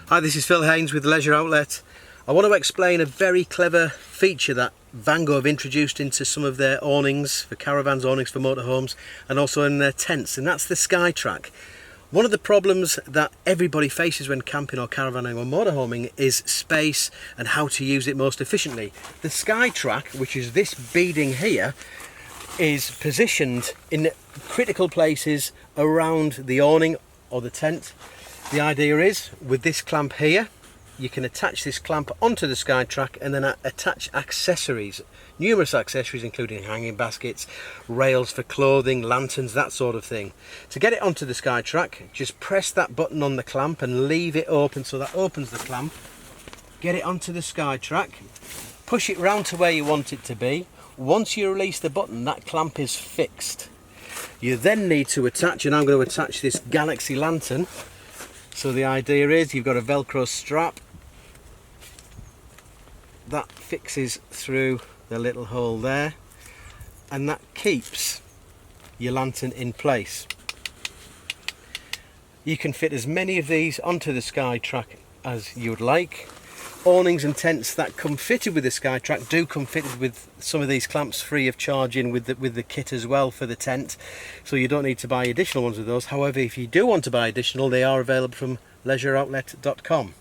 Hi, this is Phil Haynes with Leisure Outlet. I want to explain a very clever feature that Vango have introduced into some of their awnings for caravans, awnings for motorhomes, and also in their tents, and that's the SkyTrack. One of the problems that everybody faces when camping or caravanning or motorhoming is space and how to use it most efficiently. The SkyTrack, which is this beading here, is positioned in critical places around the awning or the tent. The idea is, with this clamp here, you can attach this clamp onto the SkyTrack and then attach accessories, numerous accessories including hanging baskets, rails for clothing, lanterns, that sort of thing. To get it onto the SkyTrack, just press that button on the clamp and leave it open, so that opens the clamp. Get it onto the SkyTrack, push it round to where you want it to be. Once you release the button, that clamp is fixed. You then need to attach, and I'm going to attach this Galaxy lantern. So the idea is, you've got a Velcro strap that fixes through the little hole there, and that keeps your lantern in place. You can fit as many of these onto the SkyTrack as you would like. Awnings and tents that come fitted with the SkyTrack do come fitted with some of these clamps free of charge in with the kit as well for the tent, so you don't need to buy additional ones of those. However, if you do want to buy additional, they are available from leisureoutlet.com.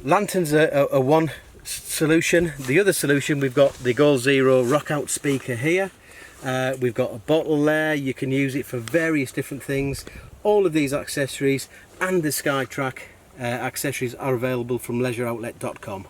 Lanterns are one solution. The other solution, we've got the Goal Zero rock out speaker here. We've got a bottle there. You can use it for various different things. All of these accessories and the SkyTrack accessories are available from leisureoutlet.com.